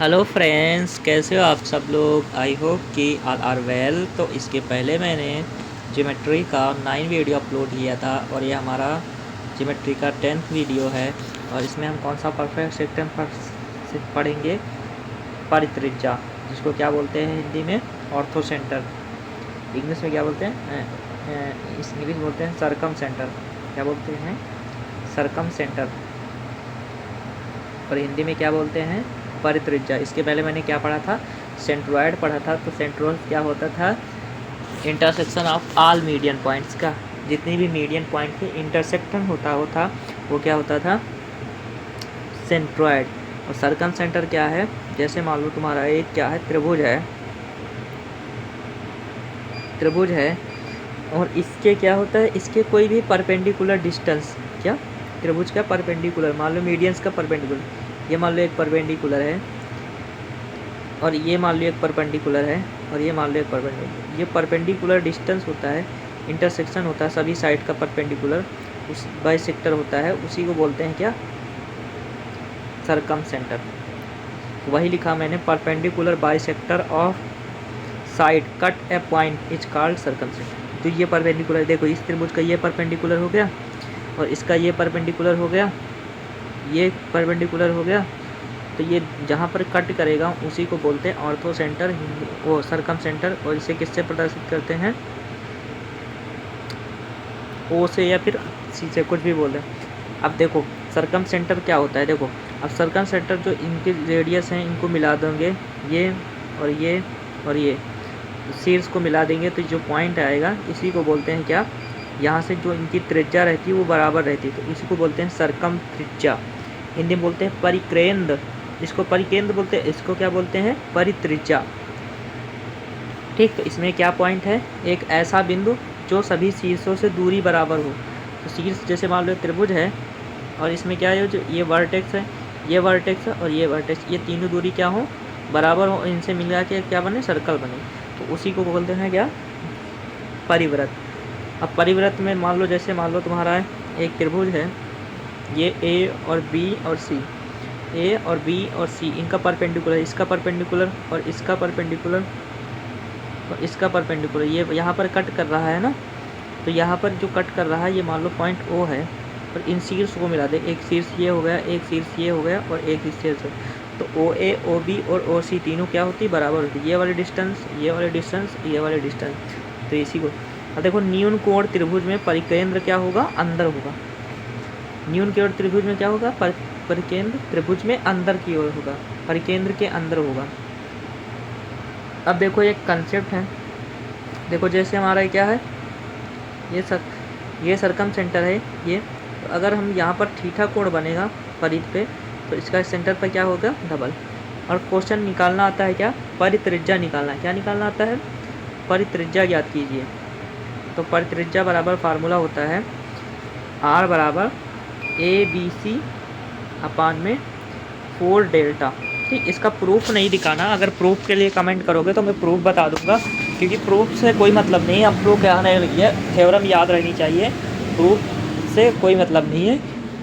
Hello friends, कैसे हो आप सब लोग। आई होप कि ऑल आर वेल। तो इसके पहले मैंने ज्योमेट्री का 9 वीडियो अपलोड किया था और ये हमारा ज्योमेट्री का 10th वीडियो है। और इसमें हम कौन सा परफेक्ट सेक्टर पढ़ेंगे, परित्रिज्या, जिसको क्या बोलते हैं हिंदी में ऑर्थो सेंटर, इंग्लिश में क्या बोलते हैं, इंग्लिश बोलते हैं सरकम सेंटर। क्या बोलते हैं? सरकम सेंटर। और हिंदी में क्या बोलते हैं? परित्रिज्या। इसके पहले मैंने क्या पढ़ा था? सेंट्रोइड पढ़ा था। तो सेंट्रोइड क्या होता था? Intersection of all median points का, जितनी भी मीडियन पॉइंट के इंटरसेक्शन होता वो क्या होता था? सेंट्रोइड। और सरकम सेंटर क्या है? जैसे मान लो तुम्हारा एक क्या है, त्रिभुज है और इसके क्या होता है, इसके कोई भी परपेंडिकुलर डिस्टेंस, क्या त्रिभुज का परपेंडिकुलर, मान लो मीडियंस का परपेंडिकुलर, ये मान लो एक परपेंडिकुलर है और ये मान लो एक परपेंडिकुलर है और ये मान लो एक परपेंडिकुलर, ये परपेंडिकुलर डिस्टेंस होता है, इंटरसेक्शन होता है सभी साइड का परपेंडिकुलर, उस बाइसेक्टर होता है, उसी को बोलते हैं क्या? Circumcenter. वही लिखा मैंने, perpendicular bisector of side cut a point is called circumcenter. तो ये परपेंडिकुलर, देखो इस त्रिभुज का ये परपेंडिकुलर हो गया और इसका ये परपेंडिकुलर हो गया, ये परपेंडिकुलर हो गया, तो ये जहाँ पर कट करेगा उसी को बोलते हैं ऑर्थो सेंटर, वो सरकम सेंटर। और इसे किससे प्रदर्शित करते हैं? ओ से या फिर सी से, कुछ भी बोल दें। अब देखो सरकम सेंटर क्या होता है, देखो अब सरकम सेंटर जो इनके रेडियस हैं इनको मिला देंगे, ये और ये और ये शीर्ष को मिला देंगे तो जो पॉइंट आएगा इसी को बोलते हैं क्या? यहाँ से जो इनकी त्रिज्या रहती है वो बराबर रहती है, तो इसी को बोलते हैं सरकम त्रिज्या। हिंदी में बोलते हैं परिकेंद्र, इसको परिकेंद्र बोलते हैं, इसको क्या बोलते हैं? परित्रिज्या। ठीक, तो इसमें क्या पॉइंट है? एक ऐसा बिंदु जो सभी शीर्षों से दूरी बराबर हो। तो शीर्ष जैसे मान लो त्रिभुज है और इसमें क्या है, जो ये वर्टेक्स है, ये वर्टेक्स है और ये वर्टेक्स, ये तीनों दूरी क्या हो? बराबर हो, इनसे मिला के क्या बने? सर्कल बने। तो उसी को बोलते हैं क्या? परिवृत्त। अब परिवृत्त में मान लो, जैसे मान लो तुम्हारा है एक त्रिभुज है, ये ए और बी और सी, ए और बी और सी, इनका परपेंडिकुलर, इसका परपेंडिकुलर और इसका परपेंडिकुलर और इसका परपेंडिकुलर, ये यहाँ पर कट कर रहा है ना, तो यहाँ पर जो कट कर रहा है ये मान लो पॉइंट ओ है और इन शीर्ष को मिला दे, एक शीर्ष ये हो गया, एक शीर्ष ये हो गया और एक शीर्ष, तो ओ ए, ओ बी और ओ सी तीनों क्या होती? बराबर होती। ये वाली डिस्टेंस, ये वाली डिस्टेंस, ये वाली डिस्टेंस, तो इसी को। अब देखो न्यून कोण त्रिभुज में परिकेंद्र क्या होगा? अंदर होगा। न्यून कोण त्रिभुज में क्या होगा? परिकेंद्र त्रिभुज में अंदर की ओर होगा, परिकेंद्र के अंदर होगा। अब देखो एक कंसेप्ट है, देखो जैसे हमारा क्या है, ये सरकम सेंटर है ये, तो अगर हम यहाँ पर थीटा कोण बनेगा परिध पे, तो इसका सेंटर पर क्या होगा? डबल। और क्वेश्चन निकालना आता है क्या? परित्रिज्या निकालना। क्या निकालना आता है? परित्रिज्या ज्ञात कीजिए। तो परित्रिज्या बराबर फार्मूला होता है R बराबर ABC अपान में 4 डेल्टा। ठीक, इसका प्रूफ नहीं दिखाना, अगर प्रूफ के लिए कमेंट करोगे तो मैं प्रूफ बता दूंगा, क्योंकि प्रूफ से कोई मतलब नहीं है। अब प्रूफ क्या है, ये थ्योरम याद रहनी चाहिए, प्रूफ से कोई मतलब नहीं है,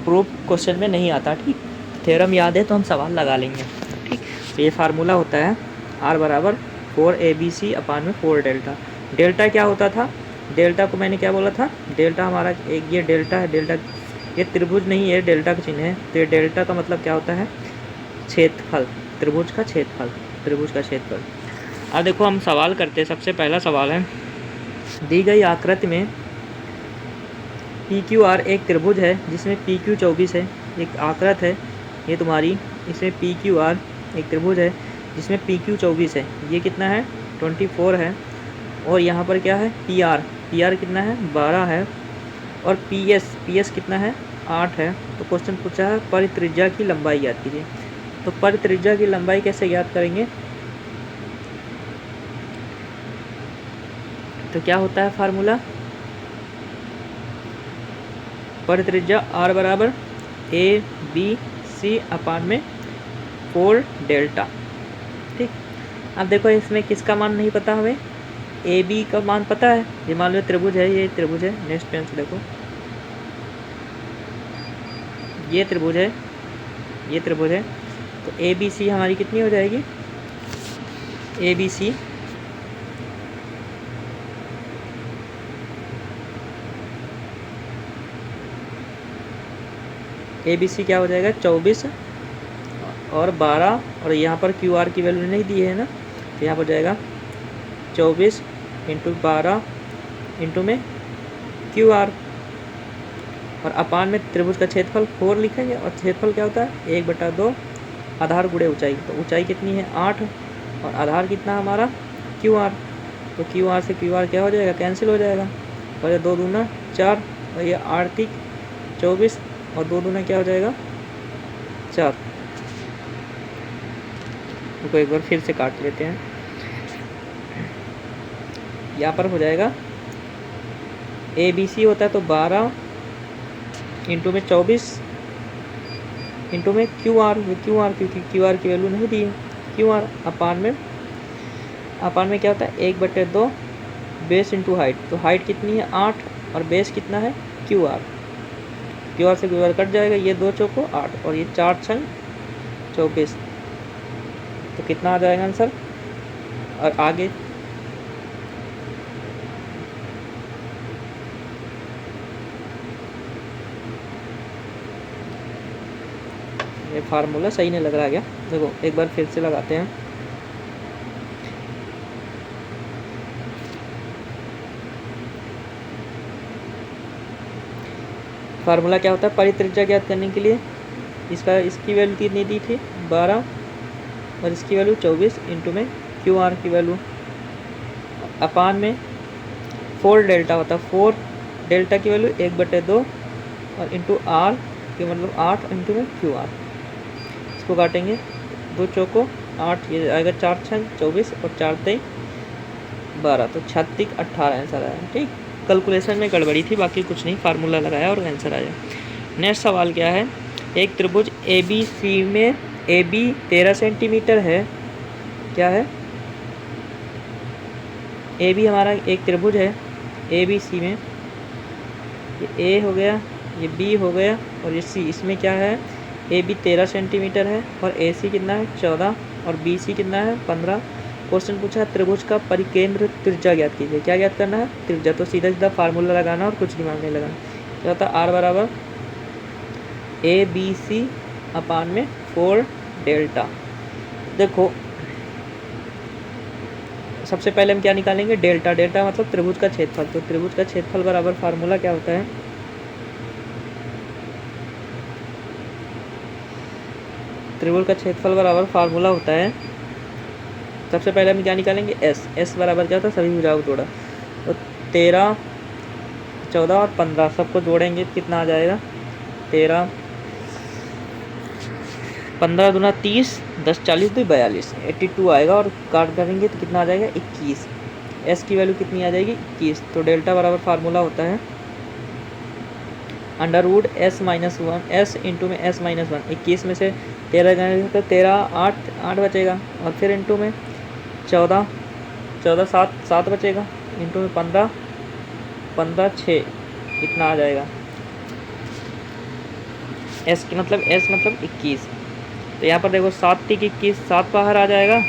प्रूफ क्वेश्चन में नहीं आता। ठीक, थ्योरम याद है तो हम सवाल लगा लेंगे। ठीक, तो ये फार्मूला होता है R बराबर 4ABC अपान में 4 डेल्टा। डेल्टा क्या होता था? डेल्टा को मैंने क्या बोला था? डेल्टा हमारा एक ये डेल्टा है, डेल्टा ये त्रिभुज नहीं है, डेल्टा का चिन्ह है, तो ये डेल्टा का मतलब क्या होता है? क्षेत्रफल, त्रिभुज का क्षेत्रफल, त्रिभुज का क्षेत्रफल। अब देखो हम सवाल करते हैं। सबसे पहला सवाल है, दी गई आकृति में PQR एक त्रिभुज है जिसमें PQ 24 है। एक आकृति है ये तुम्हारी, इसमें PQR एक त्रिभुज है जिसमें PQ 24 है, ये कितना है? 24 है। और यहाँ पर क्या है? PR कितना है? 12 है। और PS कितना है? 8 है। तो क्वेश्चन पूछा है परित्रिज्या की लंबाई ज्ञात कीजिए। तो परित्रिज्या की लंबाई कैसे ज्ञात करेंगे? तो क्या होता है फार्मूला? परित्रिज्या R बराबर ABC अपान में 4 डेल्टा। ठीक, अब देखो इसमें किसका मान नहीं पता हमें? AB का मान पता है, ये मान लो त्रिभुज है, ये त्रिभुज है। नेक्स्ट पेज देखो, ये त्रिभुज है, ये त्रिभुज है। तो ए बी सी हमारी कितनी हो जाएगी, ए बी सी क्या हो जाएगा 24 और 12, और यहाँ पर क्यू आर की वैल्यू नहीं दी है ना, तो यहाँ पर जाएगा 24 इंटू 12 इंटू में क्यू आर, और अपान में त्रिभुज का क्षेत्रफल 4 लिखेंगे, और क्षेत्रफल क्या होता है 1/2 आधार गुणे ऊंचाई। तो ऊंचाई कितनी है 8 और आधार कितना हमारा क्यू आर, तो क्यू आर से क्यू आर क्या हो जाएगा, कैंसिल हो जाएगा, और ये 2 दूना 4 और ये 8 24 और 2 दूना क्या हो जाएगा 4। तो एक बार फिर से काट लेते हैं। यहाँ पर हो जाएगा ए बी सी होता है तो 12 इंटू में 24 इंटू में क्यू आर, क्योंकि क्यू आर की वैल्यू नहीं दी है, क्यू आर अपान में क्या होता है 1/2 बेस इंटू हाइट। तो हाइट कितनी है 8 और बेस कितना है क्यू आर से क्यू आर कट जाएगा, ये 2 चौको 8 और ये 4 छंग 24। तो कितना आ जाएगा आंसर, और आगे ये फार्मूला सही नहीं लग रहा है क्या, देखो एक बार फिर से लगाते हैं। फार्मूला क्या होता है, परित्रिज्या ज्ञात करने के लिए इसकी वैल्यू कितनी दी थी 12 और इसकी वैल्यू 24 इंटू में क्यू आर की वैल्यू अपान में 4 डेल्टा होता है, 4 डेल्टा की वैल्यू 1/2 और इंटू आर की मतलब 8 इंटू में क्यू आर। इसको काटेंगे 2 चौको 8, ये आएगा 4 छंग 24 और 4 तेई 12, तो 36 18 आंसर आया। ठीक, कैलकुलेशन में गड़बड़ी थी, बाकी कुछ नहीं, फार्मूला लगाया और आंसर आया। नेक्स्ट सवाल क्या है, एक त्रिभुज ए बी सी में ए बी 13 सेंटीमीटर है, क्या है ए बी हमारा एक त्रिभुज है ए बी सी में, ये ए हो गया, ये बी हो गया और ये सी, इसमें क्या है ए बी 13 सेंटीमीटर है और ए सी कितना है 14 और बी सी कितना है 15। क्वेश्चन पूछा है त्रिभुज का परिकेंद्र त्रिज्या ज्ञात कीजिए। क्या ज्ञात करना है, त्रिज्या। तो सीधा सीधा फार्मूला लगाना और कुछ दिमाग नहीं लगाना। क्या होता है आर बराबर ए बी सी अपान में 4 डेल्टा। देखो सबसे पहले हम क्या निकालेंगे, डेल्टा। डेल्टा मतलब त्रिभुज का क्षेत्रफल। तो त्रिभुज का क्षेत्रफल बराबर फार्मूला क्या होता है, त्रिभुज का क्षेत्रफल बराबर फार्मूला होता है, सबसे पहले हम क्या निकालेंगे एस। एस बराबर क्या होता है, सभी भुजाओं को जोड़ा, तो 13 14 और 15 सबको जोड़ेंगे कितना आ जाएगा 13 15 दूना 30 10 40 2 42 82 आएगा, और काट करेंगे तो कितना आ जाएगा 21। एस की वैल्यू कितनी आ जाएगी 21। तो डेल्टा बराबर फार्मूला होता है √ s-1 s इंटू में s-1। 21 में से 13 गए तो 13 8 बचेगा, और फिर इंटू में 14 7 बचेगा, इंटू में 15 6 इतना आ जाएगा। एस मतलब 21। तो यहाँ पर देखो 7 × 21 7 बाहर आ जाएगा,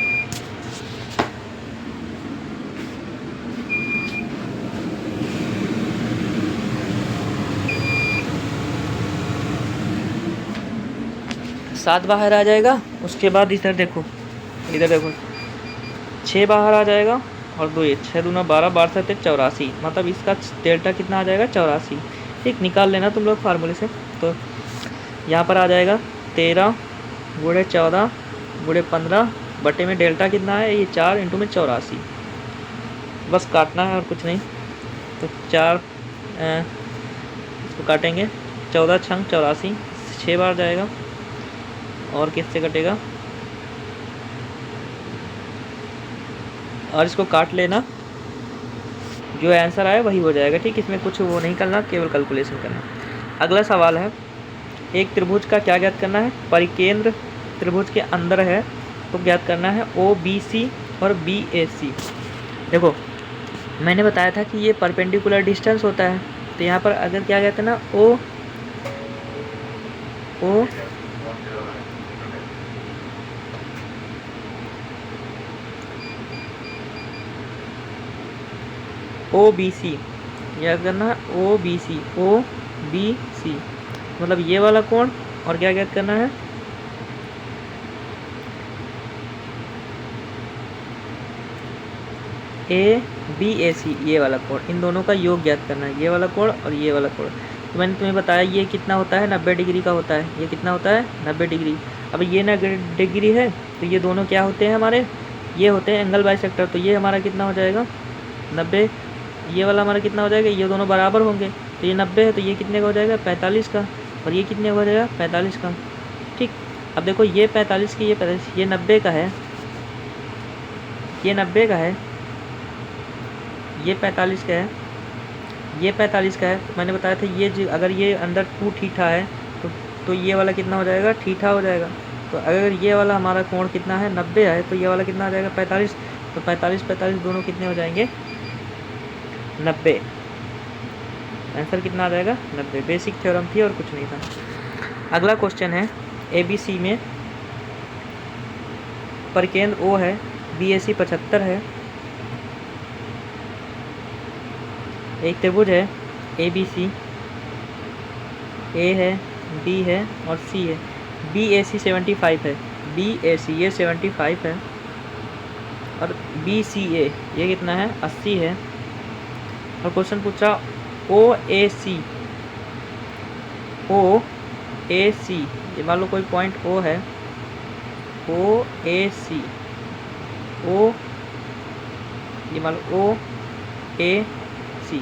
सात बाहर आ जाएगा। उसके बाद इधर देखो 6 बाहर आ जाएगा, और 2 6 दूना 12 12 7 84, मतलब इसका डेल्टा कितना आ जाएगा 84। ठीक, निकाल लेना तुम लोग फार्मूले से। तो यहाँ पर आ जाएगा 13 × 14 × 15 बटे में डेल्टा कितना है, ये 4 इंटू में 84। बस काटना है और कुछ नहीं। तो 4 इसको काटेंगे, 14 छंग 84 6 बार जाएगा, और किससे कटेगा, और इसको काट लेना, जो आंसर आया वही हो जाएगा। ठीक, इसमें कुछ वो नहीं करना, केवल कैलकुलेशन करना। अगला सवाल है, एक त्रिभुज का क्या ज्ञात करना है, परिकेंद्र त्रिभुज के अंदर है तो ज्ञात करना है OBC और BAC। देखो मैंने बताया था कि ये परपेंडिकुलर डिस्टेंस होता है, तो यहाँ पर अगर क्या कहते हैं ना ओ बी सी, याद करना है O B C, O B C मतलब ये वाला कोण, और क्या याद करना है ए बी ए सी, ये वाला कोण, इन दोनों का योग ज्ञात करना है, ये वाला कोण और ये वाला कोण। तो मैंने तुम्हें बताया ये कितना होता है, 90 डिग्री का होता है। ये कितना होता है 90 डिग्री। अब ये 90 डिग्री है तो ये दोनों क्या होते हैं हमारे, ये होते हैं एंगल बाइसेक्टर। तो ये हमारा कितना हो जाएगा 90, ये वाला हमारा कितना हो जाएगा, ये दोनों बराबर होंगे तो ये 90 है, तो ये कितने का हो जाएगा 45 का, और ये कितने का हो जाएगा 45 का। ठीक, अब देखो ये 45 की, ये 45, ये 90 का है, ये 90 का है, ये 45 का है, ये 45 का है। तो मैंने बताया था ये अगर ये अंदर 2 थीटा है तो ये वाला कितना हो जाएगा थीटा हो जाएगा। तो अगर ये वाला हमारा कोण कितना है 90 है, तो ये वाला कितना हो जाएगा 45। तो 45 45 दोनों कितने हो जाएंगे 90। आंसर कितना आ जाएगा 90। बेसिक थ्योरम थी और कुछ नहीं था। अगला क्वेश्चन है ABC में परिकेंद्र O है, BAC 75 है, एक त्रिभुज है ABC, A है, B है और C है। BAC 75 है, BAC ये 75 है और BCA ये कितना है 80 है। और क्वेश्चन पूछा OAC, OAC ये मान लो कोई पॉइंट O है, OAC O ये मान लो OAC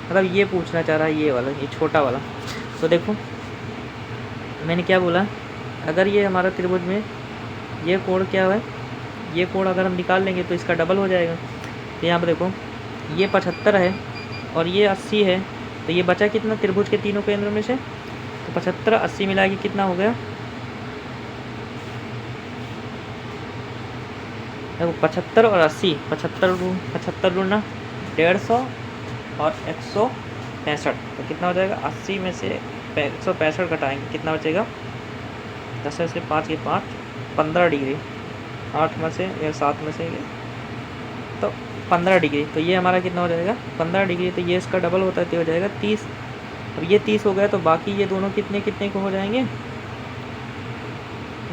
मतलब ये पूछना चाह रहा है ये वाला, ये छोटा वाला। तो देखो मैंने क्या बोला, अगर ये हमारा त्रिभुज में ये कोण क्या है, ये कोण अगर हम निकाल लेंगे तो इसका डबल हो जाएगा। तो यहाँ पर देखो ये 75 है और ये 80 है, तो ये बचा कितना त्रिभुज के तीनों केंद्रों में से, तो 75 80 मिला के कितना हो गया, देखो 75 और 80, 75 गुना 150 और 165, तो कितना हो जाएगा 80 में से 165 घटाएंगे कितना बचेगा, 10 से 5 के 5 15 डिग्री, 8 में से या 7 में से तो 15 डिग्री। तो ये हमारा कितना हो जाएगा 15 डिग्री। तो ये इसका डबल होता है तो हो जाएगा 30। अब ये 30 हो गया तो बाकी ये दोनों कितने कितने को हो जाएंगे,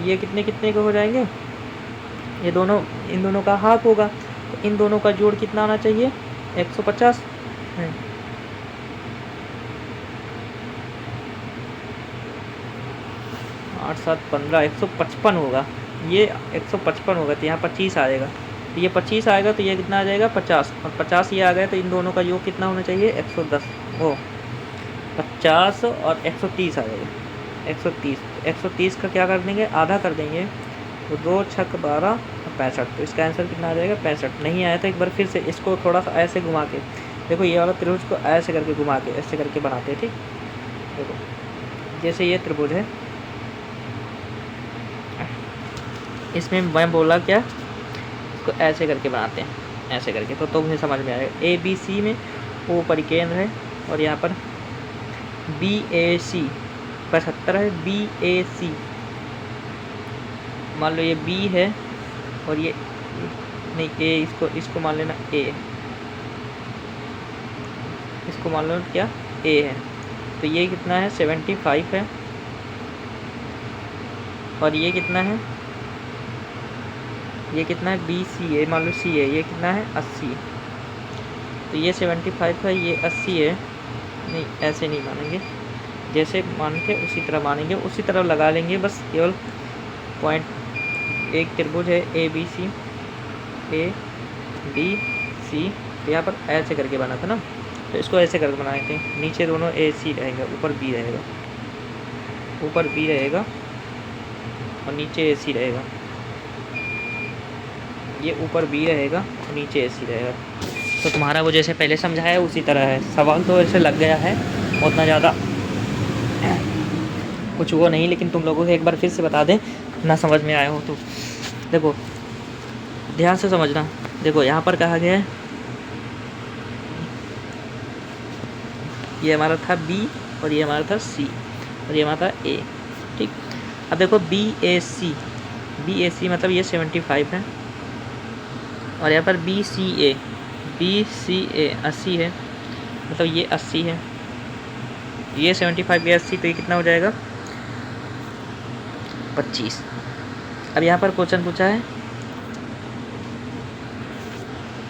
ये कितने कितने को हो जाएंगे, ये दोनों इन दोनों का हाफ होगा। तो इन दोनों का जोड़ कितना आना चाहिए 150 है। 8 7 15 155 होगा, ये 155 होगा तो यहाँ 25 आएगा, तो ये 25 आएगा तो ये कितना आ जाएगा 50, और 50 ये आ गया तो इन दोनों का योग कितना होना चाहिए 110, वो 50 और 130 आ जाएगा 130। 130 का क्या कर देंगे आधा कर देंगे, तो 2 छक 12 और 65, तो इसका आंसर कितना आ जाएगा 65। नहीं आया तो एक बार फिर से इसको थोड़ा सा ऐसे घुमा के देखो, ये वाला त्रिभुज को ऐसे करके घुमा के ऐसे करके बनाते हैं। ठीक, देखो जैसे ये त्रिभुज है, इसमें मैं बोला क्या, इसको ऐसे करके बनाते हैं, ऐसे करके तो तुम्हें समझ में आएगा। ABC में O परिकेंद्र है और यहाँ पर BAC 75 है, BAC मान लो ये B है और ये नहीं A, इसको मान लेना A, इसको मान लो क्या A है। तो ये कितना है 75 है और ये कितना है, ये कितना है BC है, मान लो C है, ये कितना है 80। तो ये 75 है, ये 80 है, नहीं ऐसे नहीं मानेंगे, जैसे मानते उसी तरह मानेंगे, उसी तरह लगा लेंगे बस। केवल पॉइंट एक त्रिभुज है ABC ABC, तो यहाँ पर ऐसे करके बना था ना, तो इसको ऐसे करके बनाए थे। नीचे दोनों AC रहेगा, ऊपर B रहेगा, ऊपर B रहेगा और नीचे AC रहेगा, ये ऊपर B रहेगा और नीचे AC रहेगा। तो तुम्हारा वो जैसे पहले समझाया उसी तरह है। सवाल तो ऐसे लग गया है, उतना ज़्यादा कुछ वो नहीं, लेकिन तुम लोगों को एक बार फिर से बता दें ना समझ में आया हो तो। देखो ध्यान से समझना, देखो यहाँ पर कहा गया है ये हमारा था B और ये हमारा था C और ये हमारा था A। ठीक, अब देखो BAC मतलब ये 75 है और यहाँ पर BCA BCA 80 है, मतलब ये 80 है, ये 75 ये 80, तो ये कितना हो जाएगा 25। अब यहाँ पर क्वेश्चन पूछा है,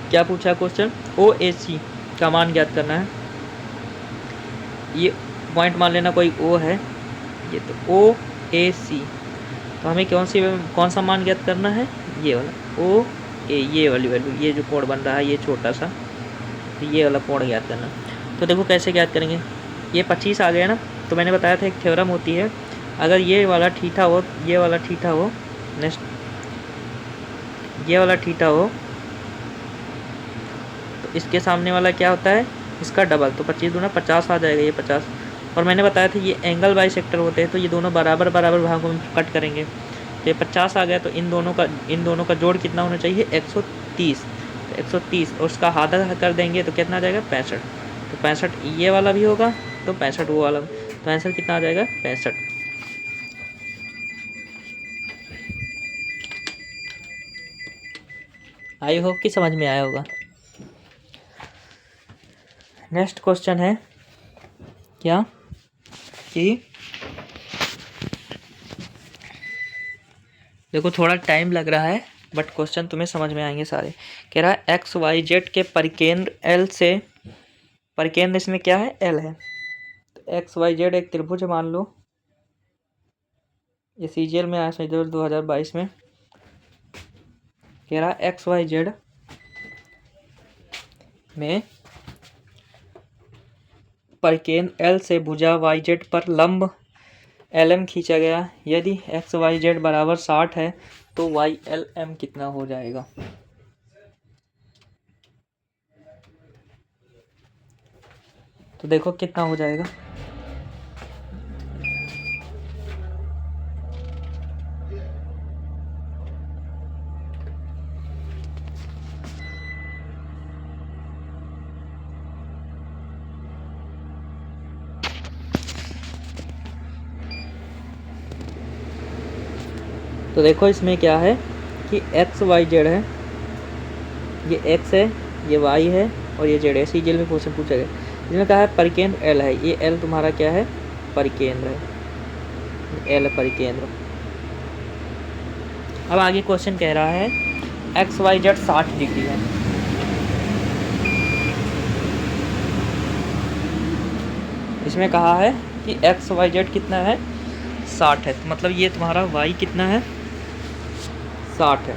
क्या पूछा है क्वेश्चन, OAC का मान ज्ञात करना है। ये पॉइंट मान लेना कोई O है, ये तो OAC, तो हमें कौन सा मान ज्ञात करना है, ये वाला OA, ये वाली वैल्यू, ये जो कोण बन रहा है ये छोटा सा, तो ये वाला कोण ज्ञात करना। तो देखो कैसे ज्ञात करेंगे, ये 25 आ गया ना, तो मैंने बताया था एक थ्योरम होती है, अगर ये वाला थीटा हो, ये वाला थीटा हो, नेक्स्ट ये वाला थीटा हो, तो इसके सामने वाला क्या होता है, इसका डबल, तो 25 दूना 50 आ जाएगा, ये 50। और मैंने बताया था ये एंगल बाइसेक्टर होते हैं, तो ये दोनों बराबर बराबर भागों में कट करेंगे, तो ये 50 आ गया, तो इन दोनों का जोड़ कितना होना चाहिए 130, तो 130 और उसका आधा कर देंगे तो कितना आ जाएगा 65, तो 65 ये वाला भी होगा, तो 65 वो वाला, तो आंसर कितना आ जाएगा 65। आई होप कि समझ में आया होगा। नेक्स्ट क्वेश्चन है क्या कि देखो थोड़ा टाइम लग रहा है बट क्वेश्चन तुम्हें समझ में आएंगे सारे। कह रहा है XYZ के परिकेंद्र L से, परिकेंद्र इसमें क्या है L है, तो XYZ एक त्रिभुज मान लो, ये CGL में आया संजय 2022 में। कह रहा है XYZ में परिकेंद्र L से भुजा YZ पर लंब LM खींचा गया, यदि XYZ बराबर 60 है तो YLM कितना हो जाएगा। तो देखो कितना हो जाएगा, तो देखो इसमें क्या है कि XYZ है, ये X है, ये Y है और ये Z है। CGL में क्वेश्चन पूछा गया, इसमें कहा है परिकेंद्र L है, ये L तुम्हारा क्या है परिकेंद्र है, L परिकेंद्र। अब आगे क्वेश्चन कह रहा है XYZ 60 डिग्री है, इसमें कहा है कि XYZ कितना है 60 है, तो मतलब ये तुम्हारा Y कितना है 60 है,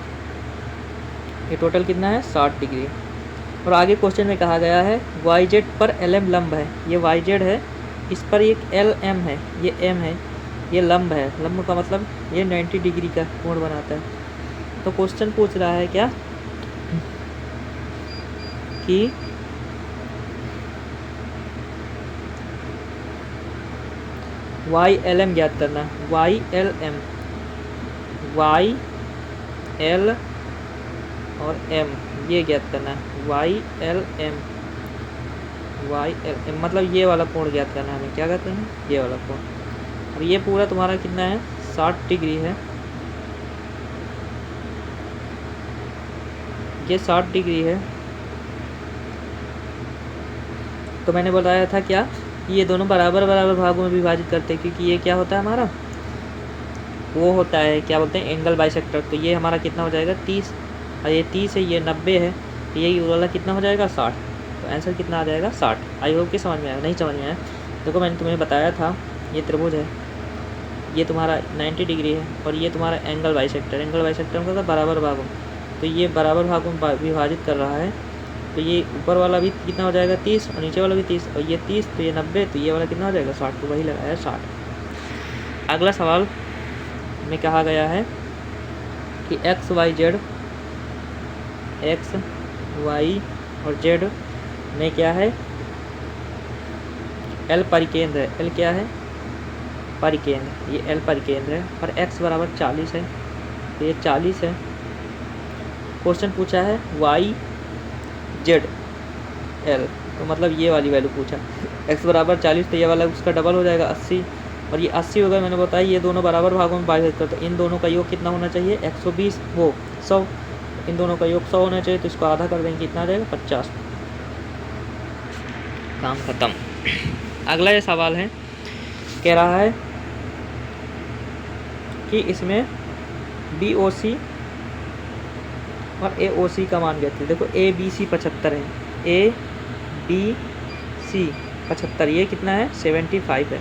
ये टोटल कितना है 60 डिग्री। और आगे क्वेश्चन में कहा गया है YZ पर LM लंब है, ये YZ है, इस पर एक LM है, ये M है, ये लंब है, लंब का मतलब ये 90 डिग्री का कोण बनाता है। तो क्वेश्चन पूछ रहा है क्या कि YLM ज्ञात करना, YLM, YL और M ये ज्ञात करना है, YLM मतलब ये वाला कोण ज्ञात करना है हमें, क्या कहते हैं ये वाला कोण। अब ये पूरा तुम्हारा कितना है 60 डिग्री है, ये 60 डिग्री है, तो मैंने बताया था क्या ये दोनों बराबर बराबर भागों में विभाजित करते हैं, क्योंकि ये क्या होता है हमारा वो होता है क्या बोलते हैं एंगल बाइसेक्टर। तो ये हमारा कितना हो जाएगा 30, और ये 30 है, ये 90 है, तो ये वाला कितना हो जाएगा 60, तो आंसर कितना आ जाएगा 60। आई होप कि समझ में आया, नहीं समझ में आया देखो मैंने तुम्हें बताया था ये त्रिभुज है, ये तुम्हारा 90 डिग्री है और ये तुम्हारा एंगल बाइसेक्टर, एंगल बाइसेक्टर का बराबर भागों, तो ये बराबर भागों में विभाजित कर रहा है, तो ये ऊपर वाला भी कितना हो जाएगा 30 और नीचे वाला भी 30, और ये 30 तो ये 90, तो ये वाला कितना हो जाएगा 60, तो वही लगाया 60। अगला सवाल में कहा गया है कि XYZ, X Y और Z में क्या है L परिकेंद्र है, L क्या है परिकेंद्र, ये L परिकेंद्र है, और X बराबर 40 है, तो ये 40 है। क्वेश्चन पूछा है YZ L, तो मतलब ये वाली वैल्यू पूछा, X बराबर 40 तो ये वाला उसका डबल हो जाएगा 80, और ये 80 होगा, मैंने बताया ये दोनों बराबर भागों में विभाजित करते, इन दोनों का योग कितना होना चाहिए 120 वो 100, इन दोनों का योग 100 होना चाहिए, तो इसको आधा कर देंगे कितना आ जाएगा 50। काम ख़त्म। अगला ये सवाल है, कह रहा है कि इसमें BOC और AOC का मान कहते हैं। देखो ABC 75 है, ABC 75, ये कितना है 75 है।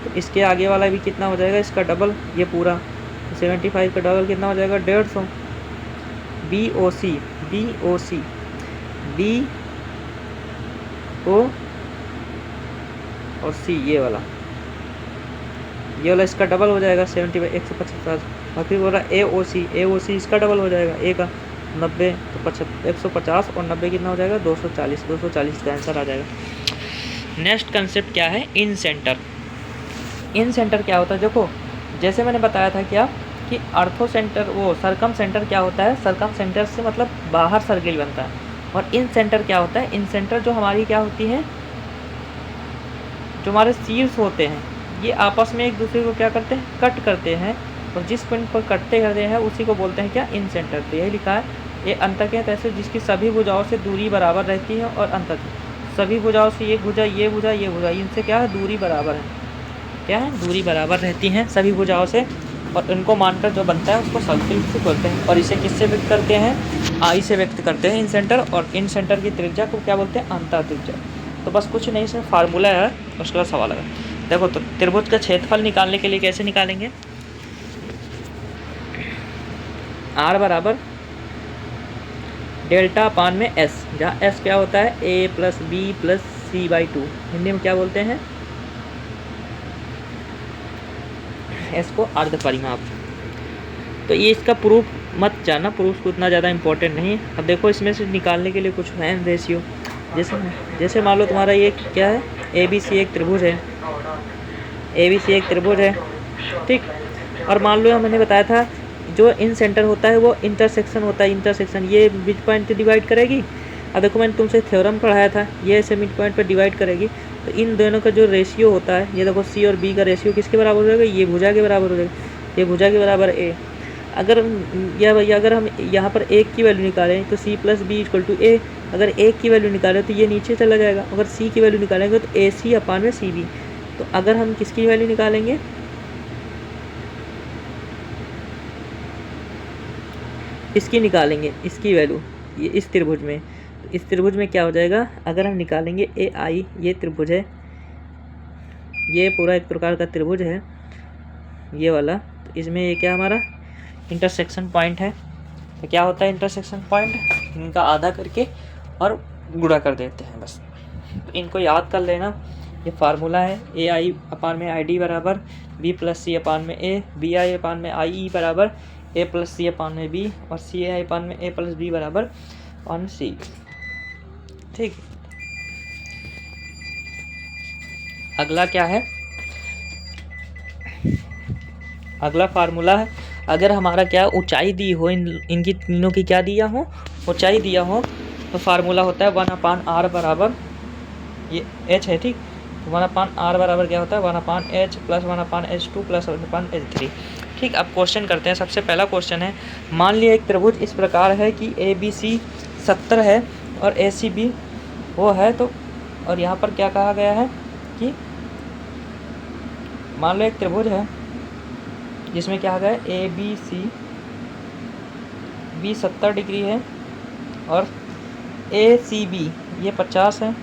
तो इसके आगे वाला भी कितना हो जाएगा, इसका डबल, ये पूरा 75 का डबल कितना हो जाएगा 150। BOC BO और C, ये वाला इसका डबल हो जाएगा 75 150। और फिर बोला AOC इसका डबल हो जाएगा, A का 90, तो 150 और 90 कितना हो जाएगा 240 का आंसर आ जाएगा। नेक्स्ट कंसेप्ट क्या है, इन सेंटर। इन सेंटर क्या होता है, देखो जैसे मैंने बताया था क्या कि अर्थो सेंटर, वो सरकम सेंटर क्या होता है, सरकम सेंटर से मतलब बाहर सर्किल बनता है। और इन सेंटर क्या होता है, इन सेंटर जो हमारी क्या होती है, जो हमारे शीर्ष होते हैं, ये आपस में एक दूसरे को क्या करते हैं, कट करते हैं। और जिस पॉइंट पर कटते करते हैं उसी को बोलते हैं क्या, इन सेंटर। तो यही लिखा है, ये अंतःकेंद्र ऐसे जिसकी सभी भुजाओं से दूरी बराबर रहती है, और अंतःकेंद्र सभी भुजाओं से, ये भुजा इनसे क्या है, दूरी बराबर है, क्या है, दूरी बराबर रहती हैं सभी भुजाओं से। और इनको मानकर जो बनता है उसको सर्किल से बोलते हैं। और इसे किससे व्यक्त करते हैं, आई से व्यक्त करते हैं इन सेंटर। और इन सेंटर की त्रिज्या को क्या बोलते हैं, अंतः त्रिज्या। तो बस कुछ नहीं, इसमें फार्मूला है, उसके बाद सवाल है। देखो तो त्रिभुज का क्षेत्रफल निकालने के लिए कैसे निकालेंगे, R बराबर डेल्टा अपान में S, जहाँ S क्या होता है A + B + C/2, हिंदी में क्या बोलते हैं, S को अर्ध परिमाप। तो ये इसका प्रूफ मत जाना, प्रूफ उतना ज़्यादा इंपॉर्टेंट नहीं है। अब देखो इसमें से निकालने के लिए कुछ है रेशियो, जैसे मान लो तुम्हारा ये क्या है, ABC एक त्रिभुज है, ठीक। और मान लो मैंने बताया था जो इन सेंटर होता है वो इंटरसेक्शन होता है, इंटरसेक्शन ये मिड पॉइंट डिवाइड करेगी। अब देखो मैंने तुमसे थ्योरम पढ़ाया था, ये ऐसे मिड पॉइंट पर डिवाइड करेगी। तो इन दोनों का जो रेशियो होता है, ये देखो C और B का रेशियो किसके बराबर हो जाएगा, ये भुजा के बराबर हो जाएगा, ये भुजा के बराबर A। अगर हम यहाँ पर 1 की वैल्यू निकालें तो C + B = A। अगर 1 की वैल्यू निकालें तो ये नीचे चला जाएगा। अगर C की वैल्यू निकालेंगे तो AC अपान में CB। तो अगर हम किसकी वैल्यू निकालेंगे, इसकी निकालेंगे, इसकी वैल्यू, ये इस त्रिभुज में। तो इस त्रिभुज में क्या हो जाएगा, अगर हम निकालेंगे AI, ये त्रिभुज है, ये पूरा एक प्रकार का त्रिभुज है ये वाला। तो इसमें ये क्या हमारा इंटरसेक्शन पॉइंट है। तो क्या होता है इंटरसेक्शन पॉइंट, इनका आधा करके और गुणा कर देते हैं बस। तो इनको याद कर लेना, ये फार्मूला है, AI अपान में ID बराबर B + C अपान में A, BI अपान में IE बराबर A + C अपान में B, और CI अपान में A + B बराबर अपान C, ठीक। अगला क्या है, अगला फार्मूला है, अगर हमारा क्या ऊंचाई दी हो, इनकी तीनों की क्या दिया हो, ऊंचाई दिया हो, तो फार्मूला होता है 1/r बराबर, ये h है, ठीक। 1/r बराबर क्या होता है 1/h + 1/h2 + 1/h3, ठीक। अब क्वेश्चन करते हैं। सबसे पहला क्वेश्चन है, मान लिया एक त्रिभुज इस प्रकार है कि ABC 70 है और ACB वो है। तो और यहाँ पर क्या कहा गया है कि मान लो एक त्रिभुज है जिसमें क्या है ABC B 70 डिग्री है और ACB ये 50 है।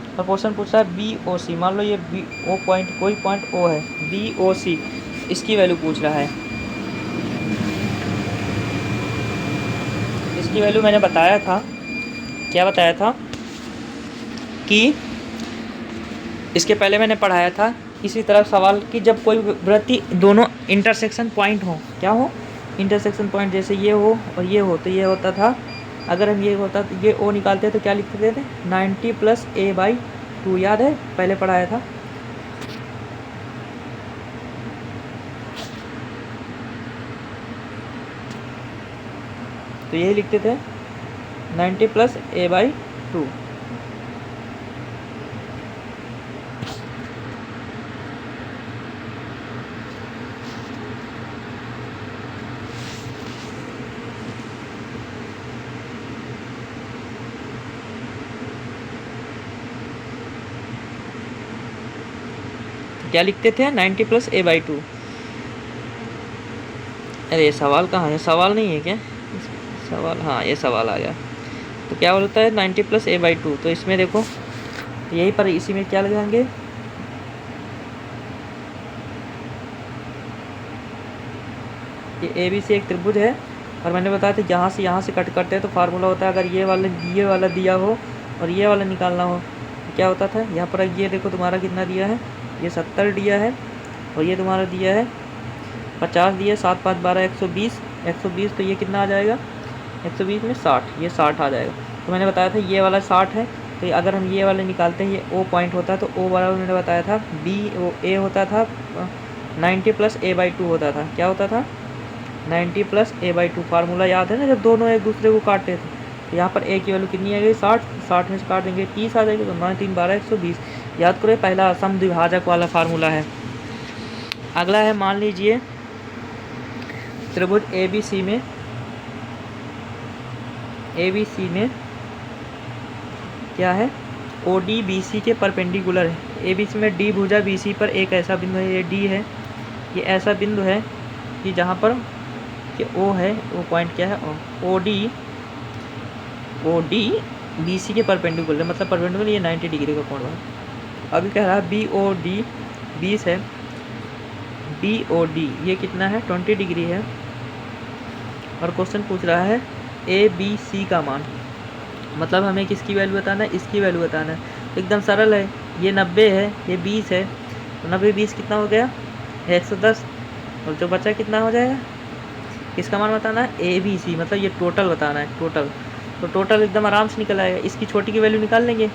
और क्वेश्चन पूछ रहा है BOC, मान लो ये O पॉइंट, कोई पॉइंट O है, BOC इसकी वैल्यू पूछ रहा है। इसकी वैल्यू मैंने बताया था, क्या बताया था कि इसके पहले मैंने पढ़ाया था इसी तरह सवाल कि जब कोई वृत्ति दोनों इंटरसेक्शन पॉइंट हो, क्या हो, इंटरसेक्शन पॉइंट, जैसे ये हो और ये हो, तो ये होता था, अगर हम ये होता तो ये O निकालते तो क्या लिखते थे 90 + A/2, याद है पहले पढ़ाया था। तो यही लिखते थे 90 + A/2। क्या लिखते थे 90 प्लस a/2। अरे ये सवाल कहाँ है, सवाल नहीं है क्या सवाल, हाँ ये सवाल आ गया। तो क्या होता है 90 प्लस a/2। तो इसमें देखो यही पर इसी में क्या लगाएंगे, ये ए बी सी एक त्रिभुज है और मैंने बताया था यहाँ से कट करते हैं तो फार्मूला होता है, अगर ये वाला दिया हो और ये वाला निकालना हो तो क्या होता था, यहाँ पर ये देखो तुम्हारा कितना दिया है, ये 70 दिया है और ये तुम्हारा दिया है 50 दिया है, 7 5 12 120 तो ये कितना आ जाएगा 120 में 60, ये 60 आ जाएगा। तो मैंने बताया था ये वाला 60 है, तो अगर हम ये वाला निकालते हैं, ये ओ पॉइंट होता है, तो ओ वाला मैंने बताया था ए होता था 90 प्लस a/2 होता था, क्या होता था 90 प्लस a/2। फार्मूला याद है ना, जब दोनों एक दूसरे को काटते थे। तो यहाँ पर a की वैल्यू कितनी आ गई 60 में से काट देंगे 30 आ जाएगी, तो 9 3 12 120। याद करो पहला समद्विभाजक वाला फार्मूला है। अगला है, मान लीजिए त्रिभुज ABC में क्या है, OD BC के परपेंडिकुलर है। ABC में D भुजा BC पर एक ऐसा बिंदु है, ये D है, ये ऐसा बिंदु है कि जहाँ पर कि O है, वो पॉइंट क्या है OD BC के परपेंडिकुलर, मतलब परपेंडिकुलर ये 90 डिग्री का कोण है। अभी कह रहा है BOD 20 है, DOD ये कितना है 20 डिग्री है, और क्वेश्चन पूछ रहा है ABC का मान, मतलब हमें किसकी वैल्यू बताना है, इसकी वैल्यू बताना है। तो एकदम सरल है, ये 90 है, ये 20 है, तो 90 20 कितना हो गया 110, और जो बचा कितना हो जाएगा, इसका मान बताना है ABC, मतलब ये टोटल बताना है, टोटल। तो टोटल एकदम आराम से निकल आएगा, इसकी छोटी की वैल्यू निकाल लेंगे,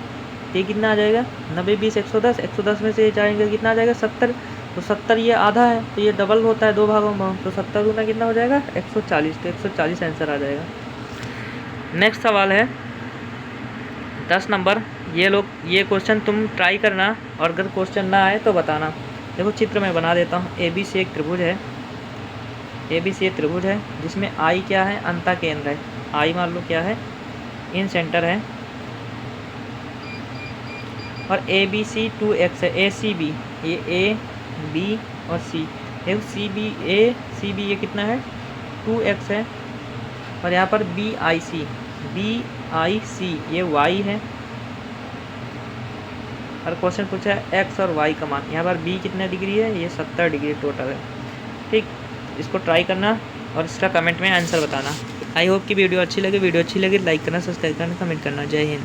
ये कितना आ जाएगा 90 20 110 में से जाएंगे कितना आ जाएगा 70, तो 70 ये आधा है, तो ये डबल होता है 2 भागों में, तो 70 गुना कितना हो जाएगा 140, तो 140 आंसर आ जाएगा। नेक्स्ट सवाल है 10 नंबर। ये क्वेश्चन तुम ट्राई करना, और अगर क्वेश्चन ना आए तो बताना। देखो चित्र में बना देता हूँ। ABC एक त्रिभुज है, ABC एक त्रिभुज है जिसमें I क्या है, अंतः केंद्र है, I मान लो क्या है इन सेंटर है, और ABC 2x है, ACB ये A B और C, CB ये कितना है 2x है, और यहाँ पर BIC ये y है, और क्वेश्चन पूछा है x और y का मान। यहाँ पर B कितने डिग्री है, ये 70 डिग्री टोटल है। ठीक, इसको ट्राई करना और इसका कमेंट में आंसर बताना। आई होप कि वीडियो अच्छी लगे लाइक करना, सब्सक्राइब करना, कमेंट करना। जय हिंद।